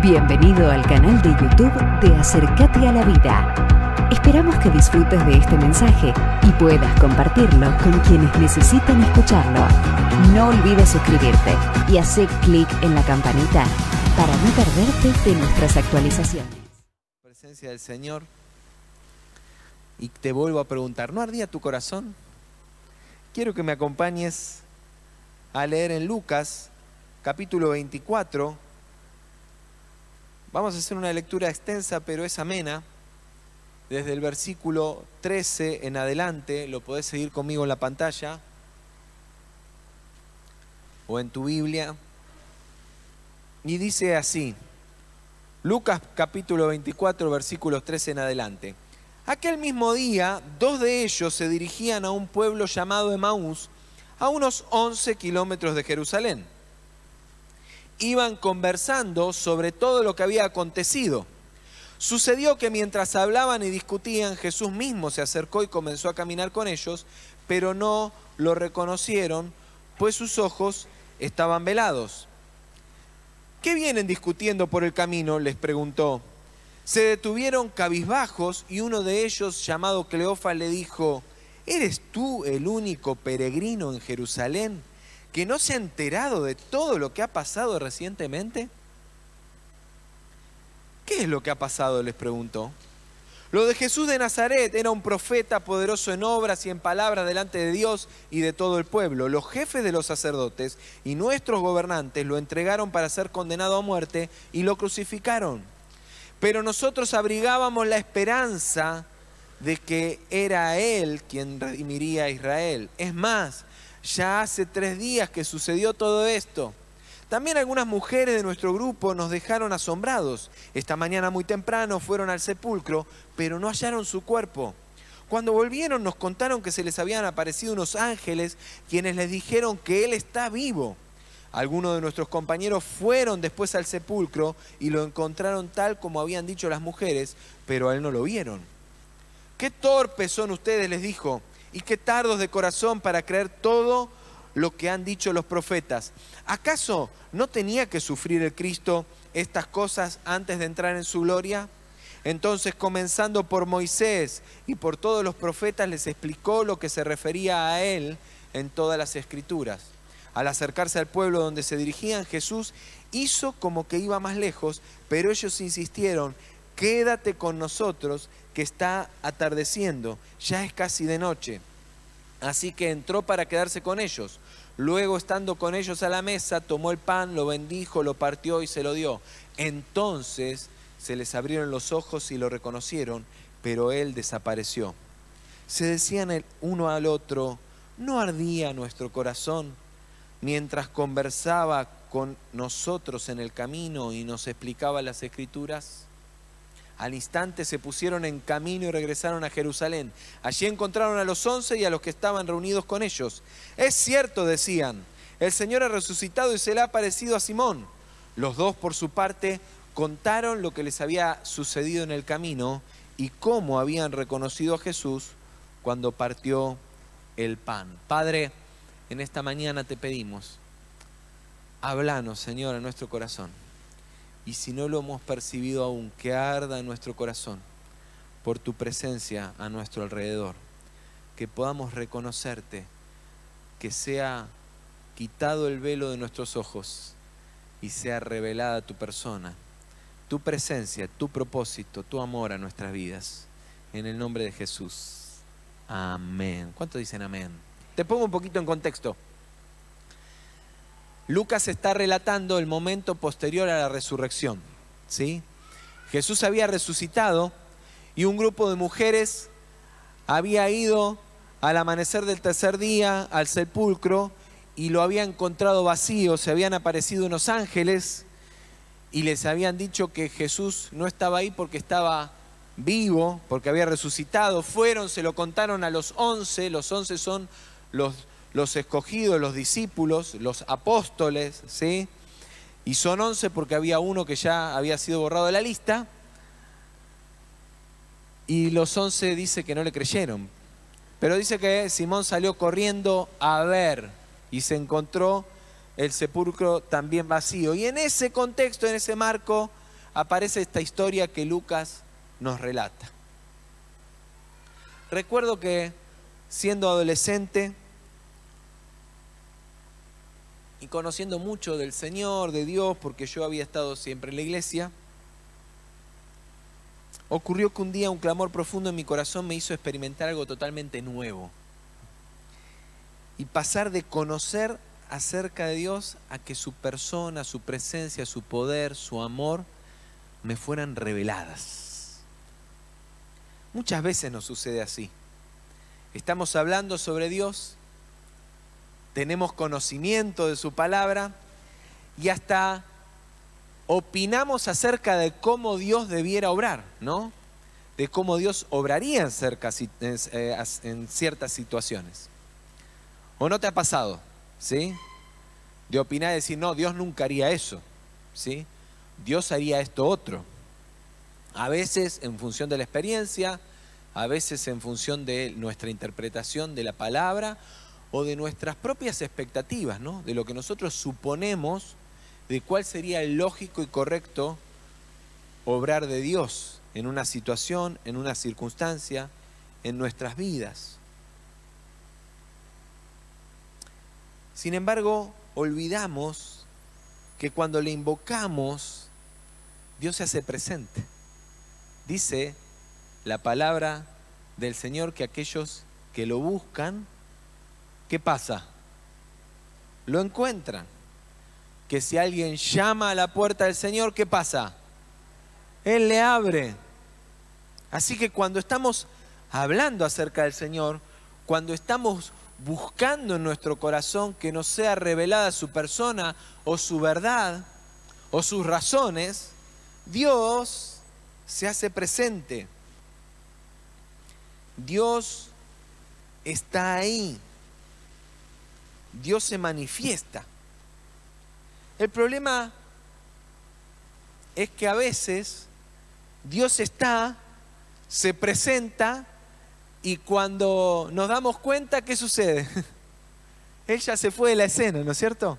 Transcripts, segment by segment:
Bienvenido al canal de YouTube de Acercate a la Vida. Esperamos que disfrutes de este mensaje y puedas compartirlo con quienes necesitan escucharlo. No olvides suscribirte y hacer clic en la campanita para no perderte de nuestras actualizaciones. Presencia del Señor. Y te vuelvo a preguntar, ¿no ardía tu corazón? Quiero que me acompañes a leer en Lucas, capítulo 24. Vamos a hacer una lectura extensa, pero es amena. Desde el versículo 13 en adelante, lo podés seguir conmigo en la pantalla o en tu Biblia. Y dice así, Lucas capítulo 24, versículos 13 en adelante. Aquel mismo día, dos de ellos se dirigían a un pueblo llamado Emaús, a unos 11 kilómetros de Jerusalén. Iban conversando sobre todo lo que había acontecido. Sucedió que mientras hablaban y discutían, Jesús mismo se acercó y comenzó a caminar con ellos, pero no lo reconocieron, pues sus ojos estaban velados. ¿Qué vienen discutiendo por el camino?, les preguntó. Se detuvieron cabizbajos y uno de ellos, llamado Cleofas, le dijo: ¿eres tú el único peregrino en Jerusalén que no se ha enterado de todo lo que ha pasado recientemente? ¿Qué es lo que ha pasado?, les preguntó. Lo de Jesús de Nazaret: era un profeta poderoso en obras y en palabras delante de Dios y de todo el pueblo. Los jefes de los sacerdotes y nuestros gobernantes lo entregaron para ser condenado a muerte y lo crucificaron. Pero nosotros abrigábamos la esperanza de que era Él quien redimiría a Israel. Es más, ya hace 3 días que sucedió todo esto. También algunas mujeres de nuestro grupo nos dejaron asombrados. Esta mañana muy temprano fueron al sepulcro, pero no hallaron su cuerpo. Cuando volvieron nos contaron que se les habían aparecido unos ángeles quienes les dijeron que Él está vivo. Algunos de nuestros compañeros fueron después al sepulcro y lo encontraron tal como habían dicho las mujeres, pero a Él no lo vieron. ¡Qué torpes son ustedes!, les dijo, y qué tardos de corazón para creer todo lo que han dicho los profetas. ¿Acaso no tenía que sufrir el Cristo estas cosas antes de entrar en su gloria? Entonces, comenzando por Moisés y por todos los profetas, les explicó lo que se refería a Él en todas las Escrituras. Al acercarse al pueblo donde se dirigían, Jesús hizo como que iba más lejos, pero ellos insistieron: quédate con nosotros, que está atardeciendo, ya es casi de noche. Así que entró para quedarse con ellos. Luego, estando con ellos a la mesa, tomó el pan, lo bendijo, lo partió y se lo dio. Entonces se les abrieron los ojos y lo reconocieron, pero Él desapareció. Se decían el uno al otro: ¿no ardía nuestro corazón mientras conversaba con nosotros en el camino y nos explicaba las Escrituras? Al instante se pusieron en camino y regresaron a Jerusalén. Allí encontraron a los 11 y a los que estaban reunidos con ellos. Es cierto, decían, el Señor ha resucitado y se le ha aparecido a Simón. Los dos, por su parte, contaron lo que les había sucedido en el camino y cómo habían reconocido a Jesús cuando partió el pan. Padre, en esta mañana te pedimos, háblanos, Señor, a nuestro corazón. Y si no lo hemos percibido aún, que arda en nuestro corazón por tu presencia a nuestro alrededor. Que podamos reconocerte, que sea quitado el velo de nuestros ojos y sea revelada tu persona, tu presencia, tu propósito, tu amor a nuestras vidas. En el nombre de Jesús. Amén. ¿Cuántos dicen amén? Te pongo un poquito en contexto. Lucas está relatando el momento posterior a la resurrección, ¿sí? Jesús había resucitado y un grupo de mujeres había ido al amanecer del tercer día al sepulcro y lo había encontrado vacío. Se habían aparecido unos ángeles y les habían dicho que Jesús no estaba ahí porque estaba vivo, porque había resucitado. Fueron, se lo contaron a los 11. Los 11 son los escogidos, los discípulos, los apóstoles, ¿sí? Y son 11 porque había uno que ya había sido borrado de la lista. Y los 11 dice que no le creyeron. Pero dice que Simón salió corriendo a ver y se encontró el sepulcro también vacío. Y en ese contexto, en ese marco, aparece esta historia que Lucas nos relata. Recuerdo que siendo adolescente y conociendo mucho del Señor, de Dios, porque yo había estado siempre en la iglesia, ocurrió que un día un clamor profundo en mi corazón me hizo experimentar algo totalmente nuevo. Y pasar de conocer acerca de Dios a que su persona, su presencia, su poder, su amor me fueran reveladas. Muchas veces nos sucede así. Estamos hablando sobre Dios, tenemos conocimiento de su palabra y hasta opinamos acerca de cómo Dios debiera obrar, ¿no? De cómo Dios obraría en ciertas situaciones. ¿O no te ha pasado? ¿Sí? De opinar y decir, no, Dios nunca haría eso. ¿Sí? Dios haría esto otro. A veces en función de la experiencia, a veces en función de nuestra interpretación de la palabra o de nuestras propias expectativas, ¿no? De lo que nosotros suponemos de cuál sería el lógico y correcto obrar de Dios en una situación, en una circunstancia, en nuestras vidas. Sin embargo, olvidamos que cuando le invocamos, Dios se hace presente. Dice la palabra del Señor que aquellos que lo buscan, ¿qué pasa? Lo encuentran. Que si alguien llama a la puerta del Señor, ¿qué pasa? Él le abre. Así que cuando estamos hablando acerca del Señor, cuando estamos buscando en nuestro corazón que nos sea revelada su persona o su verdad o sus razones, Dios se hace presente. Dios está ahí. Dios se manifiesta. El problema es que a veces Dios está, se presenta y cuando nos damos cuenta, ¿qué sucede? Él ya se fue de la escena, ¿no es cierto?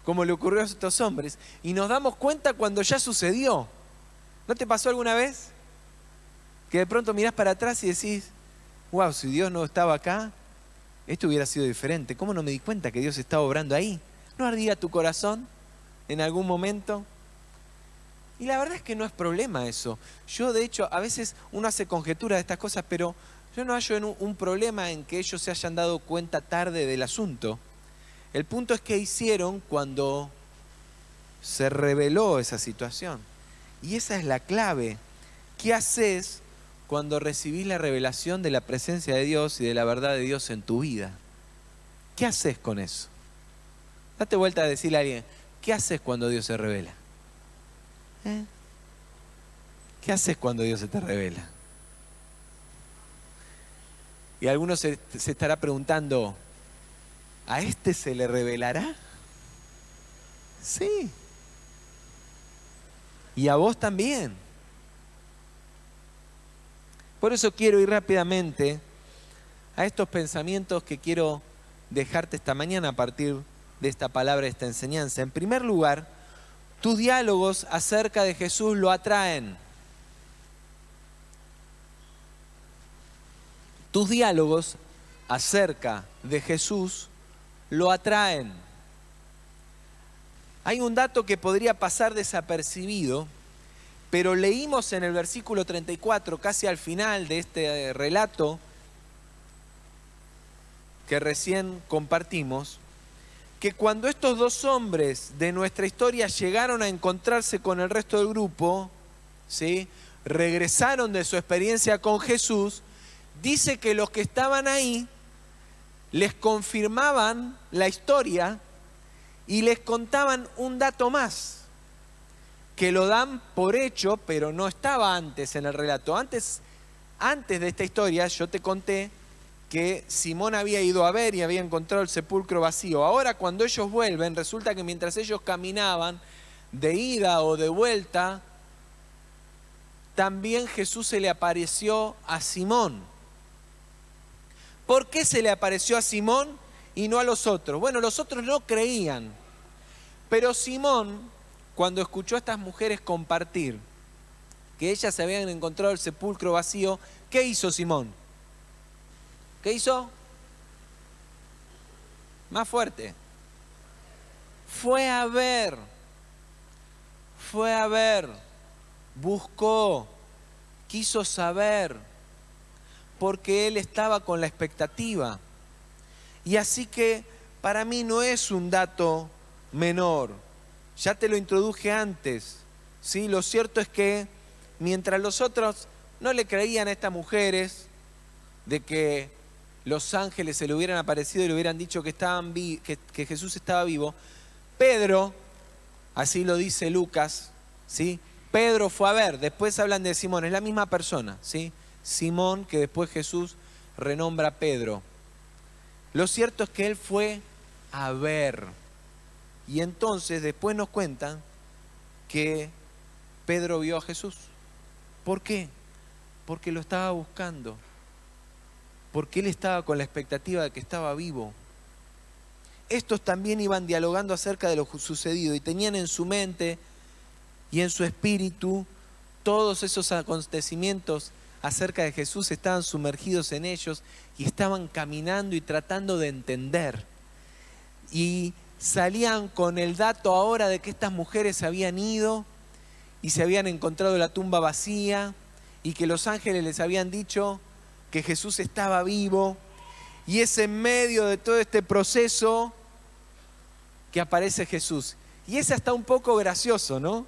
Como le ocurrió a estos hombres. Y nos damos cuenta cuando ya sucedió. ¿No te pasó alguna vez? Que de pronto mirás para atrás y decís, wow, si Dios no estaba acá, esto hubiera sido diferente. ¿Cómo no me di cuenta que Dios estaba obrando ahí? ¿No ardía tu corazón en algún momento? Y la verdad es que no es problema eso. Yo, de hecho, a veces uno hace conjeturas de estas cosas, pero yo no hallo un problema en que ellos se hayan dado cuenta tarde del asunto. El punto es qué hicieron cuando se reveló esa situación. Y esa es la clave. ¿Qué haces cuando recibís la revelación de la presencia de Dios y de la verdad de Dios en tu vida? ¿Qué haces con eso? Date vuelta a decirle a alguien, ¿qué haces cuando Dios se revela? ¿Qué haces cuando Dios se te revela? Y alguno se estará preguntando, ¿a este se le revelará? Sí. Y a vos también. Por eso quiero ir rápidamente a estos pensamientos que quiero dejarte esta mañana a partir de esta palabra, de esta enseñanza. En primer lugar, tus diálogos acerca de Jesús lo atraen. Tus diálogos acerca de Jesús lo atraen. Hay un dato que podría pasar desapercibido, pero leímos en el versículo 34, casi al final de este relato que recién compartimos, que cuando estos dos hombres de nuestra historia llegaron a encontrarse con el resto del grupo, ¿sí?, regresaron de su experiencia con Jesús, dice que los que estaban ahí les confirmaban la historia y les contaban un dato más, que lo dan por hecho, pero no estaba antes en el relato. Antes de esta historia yo te conté que Simón había ido a ver y había encontrado el sepulcro vacío. Ahora cuando ellos vuelven, resulta que mientras ellos caminaban de ida o de vuelta, también Jesús se le apareció a Simón. ¿Por qué se le apareció a Simón y no a los otros? Bueno, los otros no creían, pero Simón, cuando escuchó a estas mujeres compartir que ellas se habían encontrado el sepulcro vacío, ¿qué hizo Simón? ¿Qué hizo? Más fuerte. Fue a ver, buscó, quiso saber, porque él estaba con la expectativa. Y así que para mí no es un dato menor. Ya te lo introduje antes, ¿sí? Lo cierto es que mientras los otros no le creían a estas mujeres de que los ángeles se le hubieran aparecido y le hubieran dicho que Jesús estaba vivo, Pedro, así lo dice Lucas, ¿sí? Pedro fue a ver, después hablan de Simón, es la misma persona, ¿sí? Simón, que después Jesús renombra a Pedro. Lo cierto es que él fue a ver. Y entonces después nos cuentan que Pedro vio a Jesús. ¿Por qué? Porque lo estaba buscando. Porque él estaba con la expectativa de que estaba vivo. Estos también iban dialogando acerca de lo sucedido y tenían en su mente y en su espíritu todos esos acontecimientos acerca de Jesús, estaban sumergidos en ellos y estaban caminando y tratando de entender. Y salían con el dato ahora de que estas mujeres habían ido y se habían encontrado la tumba vacía y que los ángeles les habían dicho que Jesús estaba vivo. Y es en medio de todo este proceso que aparece Jesús. Y es hasta un poco gracioso, ¿no?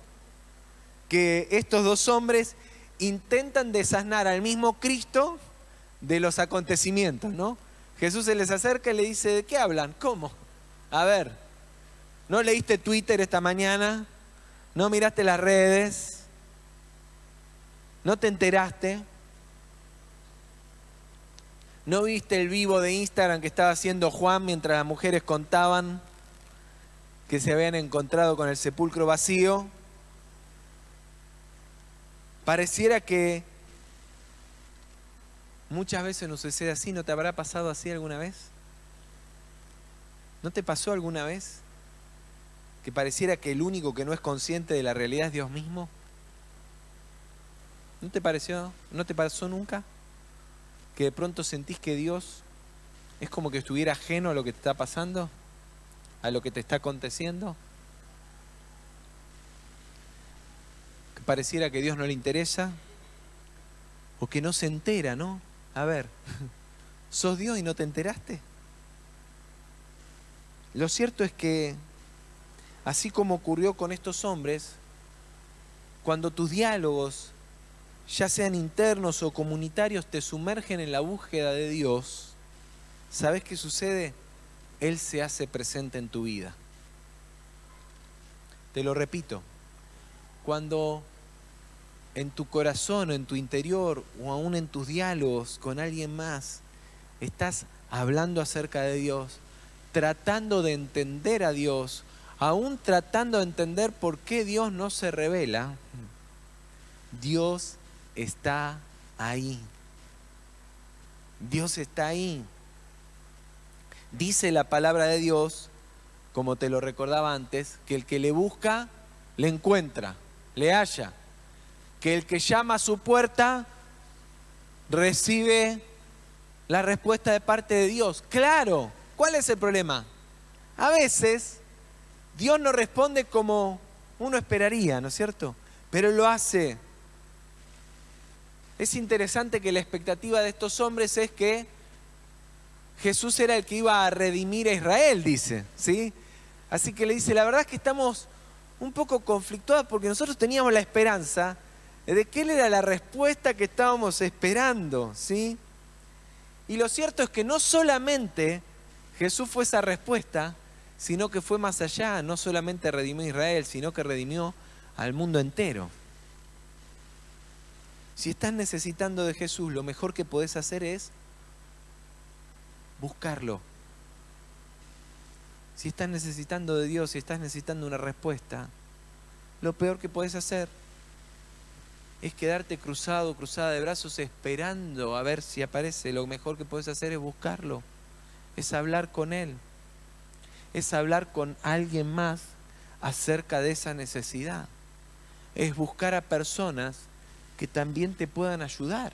Que estos dos hombres intentan desasnar al mismo Cristo de los acontecimientos, ¿no? Jesús se les acerca y le dice, ¿de qué hablan? ¿Cómo? A ver, ¿no leíste Twitter esta mañana? ¿No miraste las redes? ¿No te enteraste? ¿No viste el vivo de Instagram que estaba haciendo Juan mientras las mujeres contaban que se habían encontrado con el sepulcro vacío? Pareciera que muchas veces nos sucede así. ¿No te habrá pasado así alguna vez? ¿No te pasó alguna vez que pareciera que el único que no es consciente de la realidad es Dios mismo? ¿No te pareció? ¿No te pasó nunca? Que de pronto sentís que Dios es como que estuviera ajeno a lo que te está pasando, a lo que te está aconteciendo. Que pareciera que Dios no le interesa o que no se entera, ¿no? A ver, ¿sos Dios y no te enteraste? Lo cierto es que, así como ocurrió con estos hombres, cuando tus diálogos, ya sean internos o comunitarios, te sumergen en la búsqueda de Dios, ¿sabes qué sucede? Él se hace presente en tu vida. Te lo repito, cuando en tu corazón o en tu interior o aún en tus diálogos con alguien más estás hablando acerca de Dios, tratando de entender a Dios, aún tratando de entender por qué Dios no se revela, Dios está ahí. Dios está ahí. Dice la palabra de Dios, como te lo recordaba antes, que el que le busca, le encuentra, le halla. Que el que llama a su puerta, recibe la respuesta de parte de Dios. Claro, ¿cuál es el problema? A veces, Dios no responde como uno esperaría, ¿no es cierto? Pero lo hace. Es interesante que la expectativa de estos hombres es que Jesús era el que iba a redimir a Israel, dice, ¿sí? Así que le dice, la verdad es que estamos un poco conflictuados porque nosotros teníamos la esperanza de que Él era la respuesta que estábamos esperando, ¿sí? Y lo cierto es que no solamente Jesús fue esa respuesta, sino que fue más allá, no solamente redimió a Israel, sino que redimió al mundo entero. Si estás necesitando de Jesús, lo mejor que podés hacer es buscarlo. Si estás necesitando de Dios, si estás necesitando una respuesta, lo peor que podés hacer es quedarte cruzado, cruzada de brazos, esperando a ver si aparece. Lo mejor que podés hacer es buscarlo, es hablar con Él, es hablar con alguien más acerca de esa necesidad, es buscar a personas que también te puedan ayudar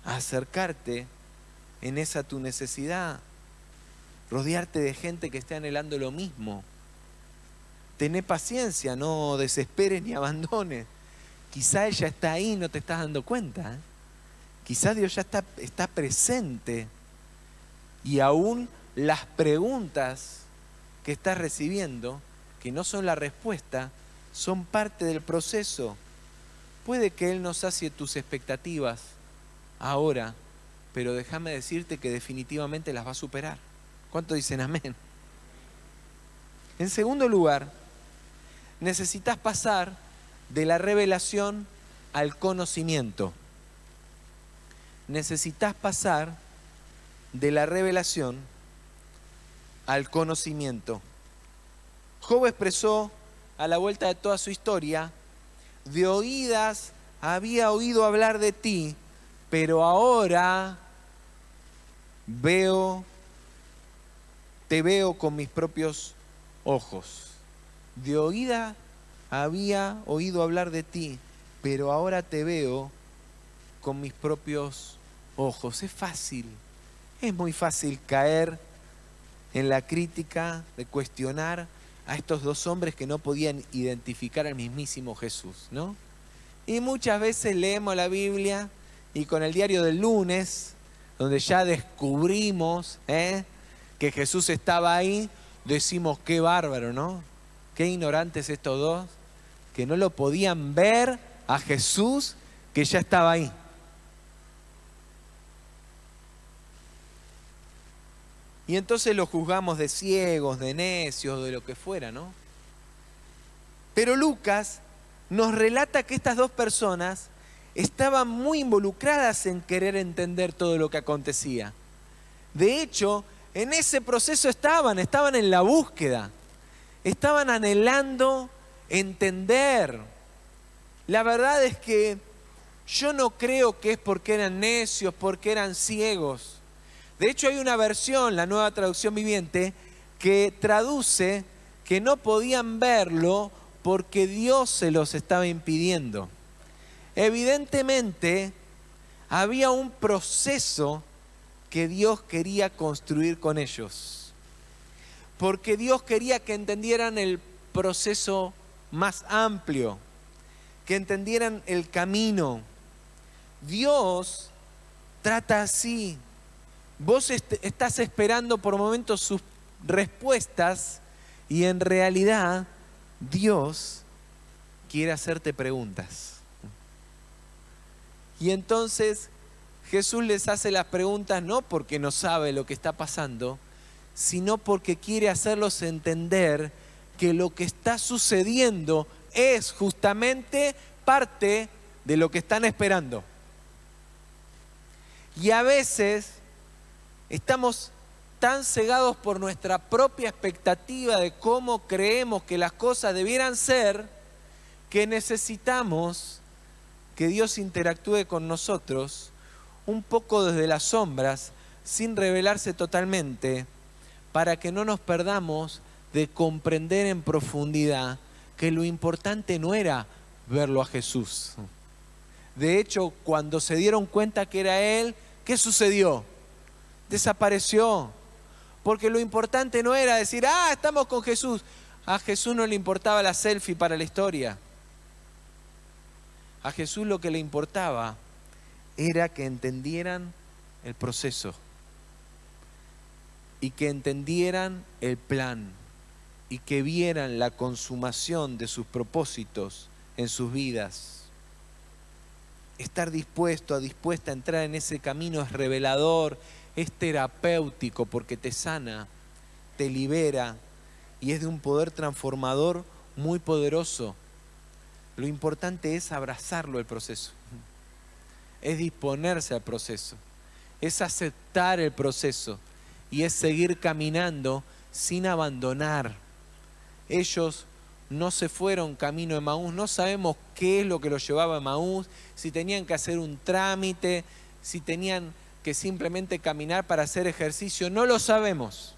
a acercarte en esa tu necesidad. Rodearte de gente que esté anhelando lo mismo. Tené paciencia, no desesperes ni abandones. Quizá ella está ahí y no te estás dando cuenta. Quizá Dios ya está presente. Y aún las preguntas que estás recibiendo, que no son la respuesta, son parte del proceso. Puede que Él no sacie tus expectativas ahora, pero déjame decirte que definitivamente las va a superar. ¿Cuántos dicen amén? En segundo lugar, necesitas pasar de la revelación al conocimiento. Necesitas pasar de la revelación al conocimiento. Job expresó a la vuelta de toda su historia: de oídas había oído hablar de ti, pero ahora te veo con mis propios ojos. De oída había oído hablar de ti, pero ahora te veo con mis propios ojos. Es fácil, es muy fácil caer en la crítica de cuestionar a estos dos hombres que no podían identificar al mismísimo Jesús, ¿no? Y muchas veces leemos la Biblia y con el diario del lunes, donde ya descubrimos que Jesús estaba ahí, decimos: qué bárbaro, ¿no? Qué ignorantes estos dos, que no lo podían ver a Jesús que ya estaba ahí. Y entonces lo juzgamos de ciegos, de necios, de lo que fuera, ¿no? Pero Lucas nos relata que estas dos personas estaban muy involucradas en querer entender todo lo que acontecía. De hecho, en ese proceso estaban en la búsqueda, estaban anhelando entender. La verdad es que yo no creo que es porque eran necios, porque eran ciegos. De hecho, hay una versión, la Nueva Traducción Viviente, que traduce que no podían verlo porque Dios se los estaba impidiendo. Evidentemente, había un proceso que Dios quería construir con ellos. Porque Dios quería que entendieran el proceso más amplio, que entendieran el camino. Dios trata así. Vos estás esperando por momentos sus respuestas y en realidad Dios quiere hacerte preguntas. Y entonces Jesús les hace las preguntas no porque no sabe lo que está pasando, sino porque quiere hacerlos entender que lo que está sucediendo es justamente parte de lo que están esperando. Y a veces estamos tan cegados por nuestra propia expectativa de cómo creemos que las cosas debieran ser, que necesitamos que Dios interactúe con nosotros un poco desde las sombras, sin revelarse totalmente, para que no nos perdamos de comprender en profundidad que lo importante no era verlo a Jesús. De hecho, cuando se dieron cuenta que era Él, ¿qué sucedió? Desapareció. Porque lo importante no era decir: estamos con Jesús. A Jesús no le importaba la selfie para la historia. A Jesús lo que le importaba era que entendieran el proceso y que entendieran el plan y que vieran la consumación de sus propósitos en sus vidas. Estar dispuesta a entrar en ese camino es revelador, es terapéutico porque te sana, te libera y es de un poder transformador muy poderoso. Lo importante es abrazarlo el proceso, es disponerse al proceso, es aceptar el proceso y es seguir caminando sin abandonar. Ellos no se fueron camino de Emaús, no sabemos qué es lo que los llevaba a Emaús, si tenían que hacer un trámite, si tenían que simplemente caminar para hacer ejercicio, no lo sabemos.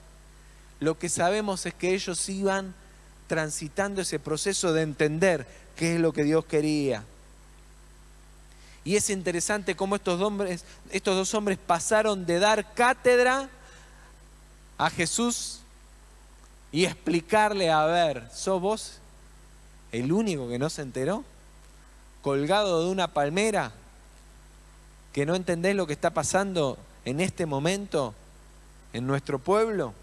Lo que sabemos es que ellos iban transitando ese proceso de entender qué es lo que Dios quería. Y es interesante cómo estos dos hombres pasaron de dar cátedra a Jesús y explicarle, a ver, ¿sos vos el único que no se enteró? Colgado de una palmera, que no entendés lo que está pasando en este momento en nuestro pueblo.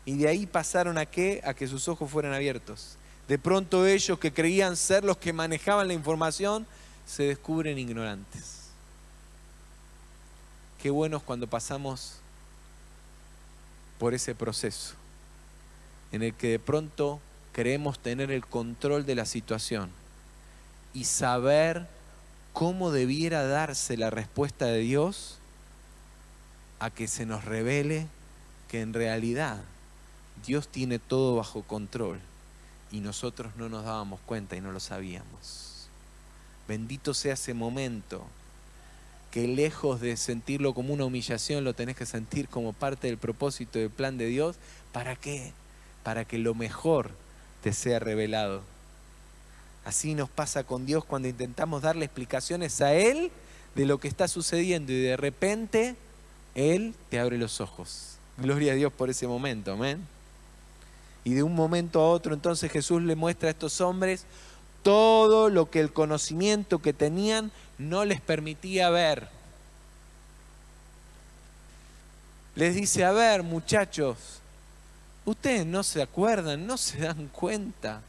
Y de ahí pasaron ¿a qué? A que sus ojos fueran abiertos. De pronto ellos, que creían ser los que manejaban la información, se descubren ignorantes. Qué bueno es cuando pasamos por ese proceso en el que de pronto creemos tener el control de la situación y saber cómo debiera darse la respuesta de Dios, a que se nos revele que en realidad Dios tiene todo bajo control y nosotros no nos dábamos cuenta y no lo sabíamos. Bendito sea ese momento que, lejos de sentirlo como una humillación, lo tenés que sentir como parte del propósito del plan de Dios. ¿Para qué? Para que lo mejor te sea revelado. Así nos pasa con Dios cuando intentamos darle explicaciones a Él de lo que está sucediendo y de repente Él te abre los ojos. Gloria a Dios por ese momento, amén. Y de un momento a otro entonces Jesús le muestra a estos hombres todo lo que el conocimiento que tenían no les permitía ver. Les dice, a ver, muchachos, ustedes no se acuerdan, no se dan cuenta.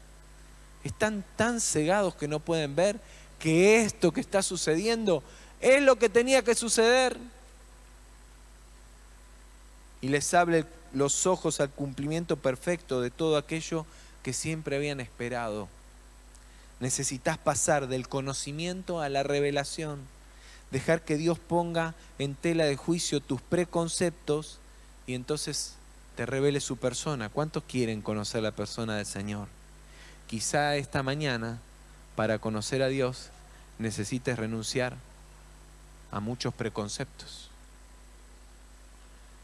Están tan cegados que no pueden ver que esto que está sucediendo es lo que tenía que suceder. Y les abre los ojos al cumplimiento perfecto de todo aquello que siempre habían esperado. Necesitas pasar del conocimiento a la revelación. Dejar que Dios ponga en tela de juicio tus preconceptos y entonces te revele su persona. ¿Cuántos quieren conocer la persona del Señor? Quizá esta mañana, para conocer a Dios, necesites renunciar a muchos preconceptos.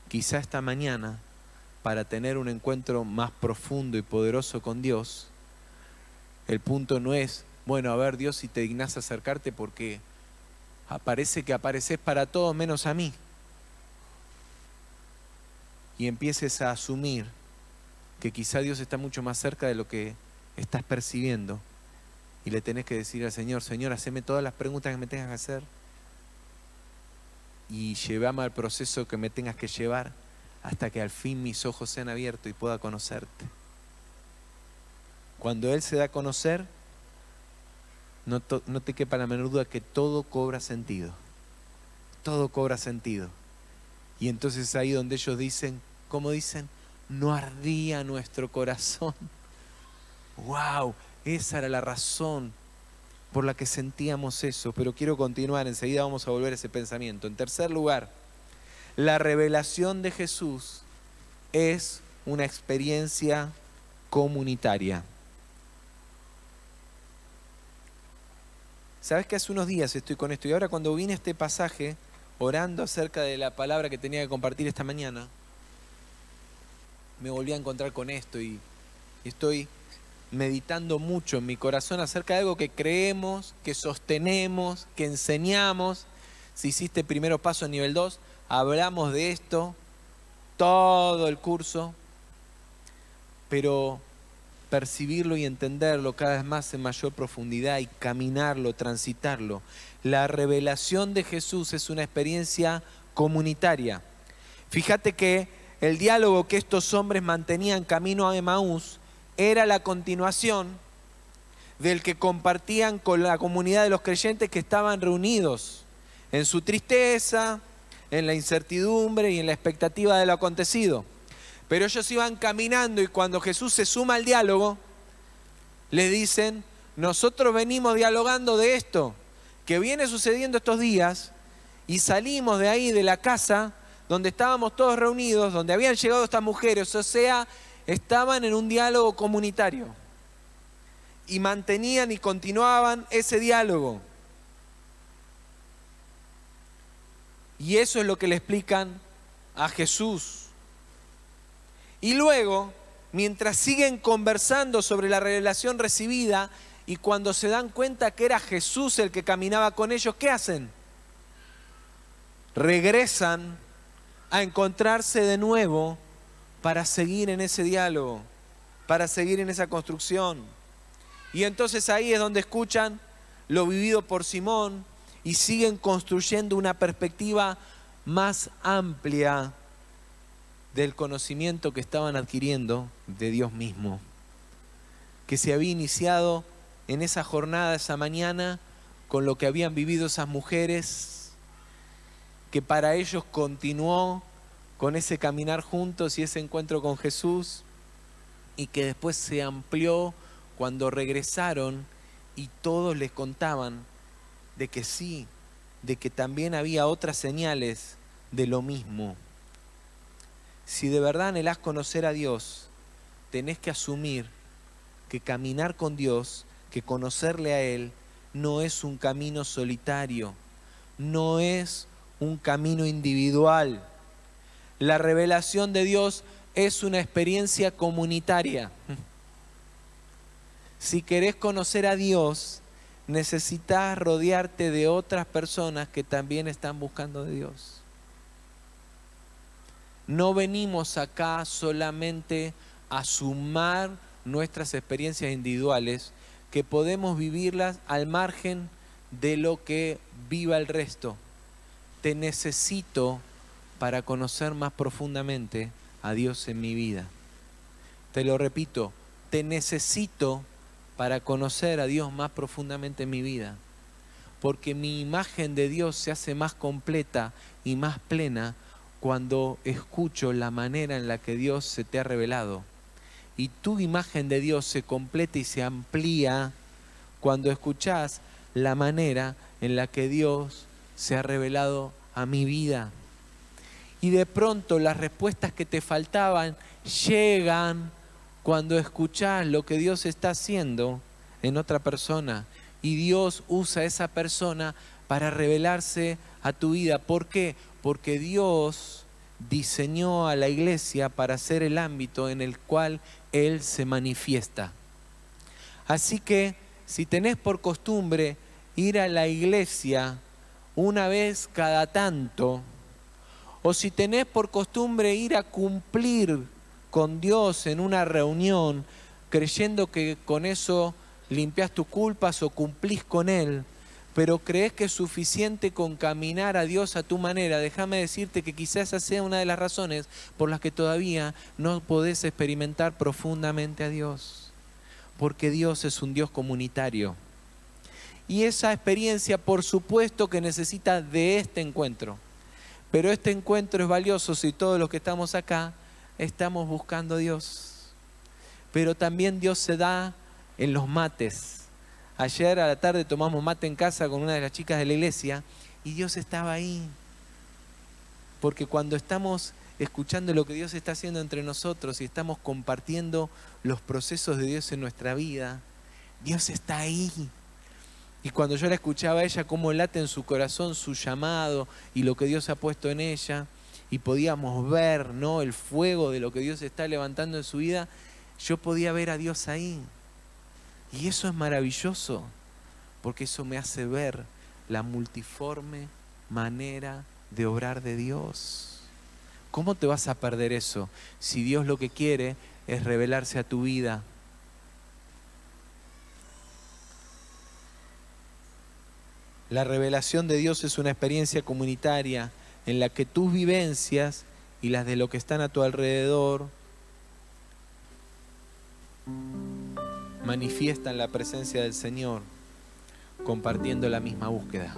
Quizá esta mañana, para tener un encuentro más profundo y poderoso con Dios, el punto no es, bueno, a ver Dios, si te dignas acercarte porque parece que apareces para todos menos a mí. Y empieces a asumir que quizá Dios está mucho más cerca de lo que estás percibiendo. Y le tenés que decir al Señor, Señor, haceme todas las preguntas que me tengas que hacer. Y llévame al proceso que me tengas que llevar hasta que al fin mis ojos sean abiertos y pueda conocerte. Cuando Él se da a conocer, no te quepa la menor duda que todo cobra sentido. Todo cobra sentido. Y entonces ahí donde ellos dicen, ¿cómo dicen? No ardía nuestro corazón. ¡Wow! Esa era la razón por la que sentíamos eso. Pero quiero continuar, enseguida vamos a volver a ese pensamiento. En tercer lugar, la revelación de Jesús es una experiencia comunitaria. ¿Sabes que hace unos días estoy con esto? Y ahora cuando vine a este pasaje, orando acerca de la palabra que tenía que compartir esta mañana, me volví a encontrar con esto y estoy meditando mucho en mi corazón acerca de algo que creemos, que sostenemos, que enseñamos. Si hiciste primero paso en nivel 2, hablamos de esto todo el curso, pero percibirlo y entenderlo cada vez más en mayor profundidad y caminarlo, transitarlo. La revelación de Jesús es una experiencia comunitaria. Fíjate que el diálogo que estos hombres mantenían camino a Emaús era la continuación del que compartían con la comunidad de los creyentes que estaban reunidos en su tristeza, en la incertidumbre y en la expectativa de lo acontecido. Pero ellos iban caminando y cuando Jesús se suma al diálogo, les dicen, nosotros venimos dialogando de esto que viene sucediendo estos días y salimos de ahí, de la casa donde estábamos todos reunidos, donde habían llegado estas mujeres, o sea, estaban en un diálogo comunitario y mantenían y continuaban ese diálogo. Y eso es lo que le explican a Jesús. Y luego, mientras siguen conversando sobre la revelación recibida Y cuando se dan cuenta que era Jesús el que caminaba con ellos, ¿qué hacen? Regresan a encontrarse de nuevo para seguir en ese diálogo, para seguir en esa construcción. Y entonces ahí es donde escuchan lo vivido por Simón y siguen construyendo una perspectiva más amplia del conocimiento que estaban adquiriendo de Dios mismo, que se había iniciado en esa jornada, esa mañana, con lo que habían vivido esas mujeres, que para ellos continuó con ese caminar juntos y ese encuentro con Jesús, y que después se amplió cuando regresaron y todos les contaban de que sí, de que también había otras señales de lo mismo. Si de verdad anhelás conocer a Dios, tenés que asumir que caminar con Dios, que conocerle a Él, no es un camino solitario, no es un camino individual. La revelación de Dios es una experiencia comunitaria. Si querés conocer a Dios, necesitas rodearte de otras personas que también están buscando de Dios. No venimos acá solamente a sumar nuestras experiencias individuales, que podemos vivirlas al margen de lo que viva el resto. Te necesito para conocer más profundamente a Dios en mi vida. Te lo repito, te necesito para conocer a Dios más profundamente en mi vida, porque mi imagen de Dios se hace más completa y más plena cuando escucho la manera en la que Dios se te ha revelado. Y tu imagen de Dios se completa y se amplía cuando escuchás la manera en la que Dios se ha revelado a mi vida. Y de pronto las respuestas que te faltaban llegan cuando escuchás lo que Dios está haciendo en otra persona. Y Dios usa a esa persona para revelarse a tu vida. ¿Por qué? Porque Dios diseñó a la iglesia para ser el ámbito en el cual Él se manifiesta. Así que si tenés por costumbre ir a la iglesia una vez cada tanto, o si tenés por costumbre ir a cumplir con Dios en una reunión, creyendo que con eso limpias tus culpas o cumplís con Él, pero crees que es suficiente con caminar a Dios a tu manera, déjame decirte que quizás esa sea una de las razones por las que todavía no podés experimentar profundamente a Dios. Porque Dios es un Dios comunitario. Y esa experiencia, por supuesto, que necesita de este encuentro. Pero este encuentro es valioso si todos los que estamos acá estamos buscando a Dios. Pero también Dios se da en los mates. Ayer a la tarde tomamos mate en casa con una de las chicas de la iglesia y Dios estaba ahí. Porque cuando estamos escuchando lo que Dios está haciendo entre nosotros y estamos compartiendo los procesos de Dios en nuestra vida, Dios está ahí. Y cuando yo la escuchaba a ella, cómo late en su corazón su llamado y lo que Dios ha puesto en ella, y podíamos ver, ¿no?, el fuego de lo que Dios está levantando en su vida, yo podía ver a Dios ahí. Y eso es maravilloso, porque eso me hace ver la multiforme manera de obrar de Dios. ¿Cómo te vas a perder eso si Dios lo que quiere es revelarse a tu vida? La revelación de Dios es una experiencia comunitaria en la que tus vivencias y las de los que están a tu alrededor manifiestan la presencia del Señor, compartiendo la misma búsqueda.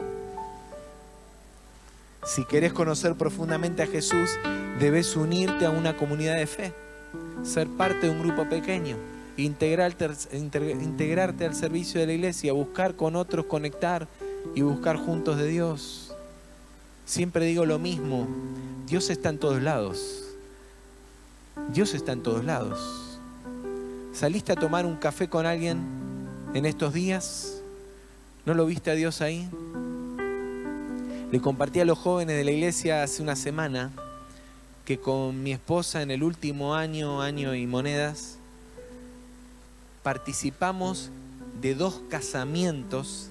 Si querés conocer profundamente a Jesús, debes unirte a una comunidad de fe, ser parte de un grupo pequeño, integrarte al servicio de la iglesia, buscar con otros, conectar y buscar juntos de Dios. Siempre digo lo mismo, Dios está en todos lados. Dios está en todos lados. ¿Saliste a tomar un café con alguien en estos días? ¿No lo viste a Dios ahí? Le compartí a los jóvenes de la iglesia hace una semana que con mi esposa en el último año y monedas, participamos de 2 casamientos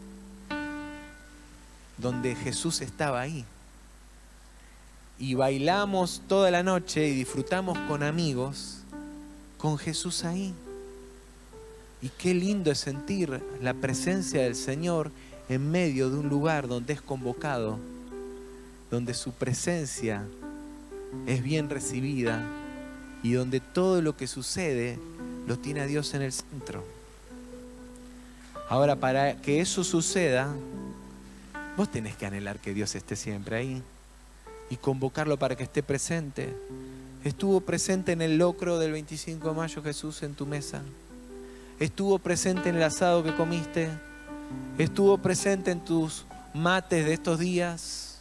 donde Jesús estaba ahí. Y bailamos toda la noche y disfrutamos con amigos con Jesús ahí. Y qué lindo es sentir la presencia del Señor en medio de un lugar donde es convocado, donde su presencia es bien recibida y donde todo lo que sucede lo tiene a Dios en el centro. Ahora, para que eso suceda, vos tenés que anhelar que Dios esté siempre ahí y convocarlo para que esté presente. Estuvo presente en el locro del 25 de mayo Jesús en tu mesa. Estuvo presente en el asado que comiste. Estuvo presente en tus mates de estos días.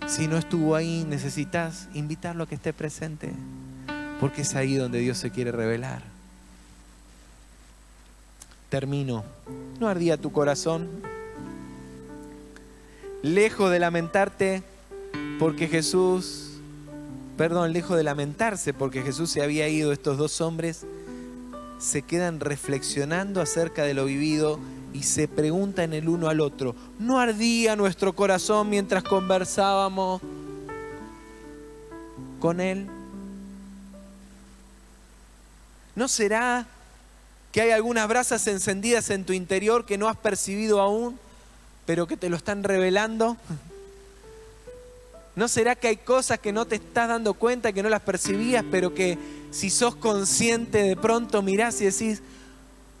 Si no estuvo ahí, necesitas invitarlo a que esté presente, porque es ahí donde Dios se quiere revelar. Termino. ¿No ardía tu corazón? Lejos de lamentarse porque Jesús se había ido, estos 2 hombres se quedan reflexionando acerca de lo vivido y se preguntan el uno al otro: ¿no ardía nuestro corazón mientras conversábamos con Él? ¿No será que hay algunas brasas encendidas en tu interior que no has percibido aún, pero que te lo están revelando? ¿No será que hay cosas que no te estás dando cuenta, que no las percibías, pero que si sos consciente de pronto mirás y decís: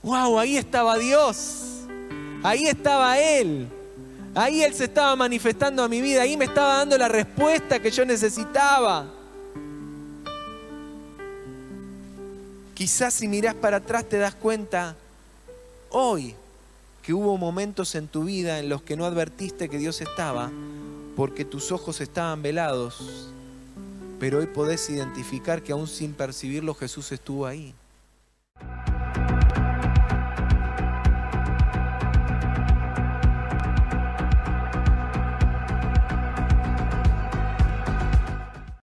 wow, ahí estaba Dios, ahí estaba Él, ahí Él se estaba manifestando a mi vida, ahí me estaba dando la respuesta que yo necesitaba? Quizás si mirás para atrás te das cuenta hoy que hubo momentos en tu vida en los que no advertiste que Dios estaba porque tus ojos estaban velados, pero hoy podés identificar que aún sin percibirlo Jesús estuvo ahí.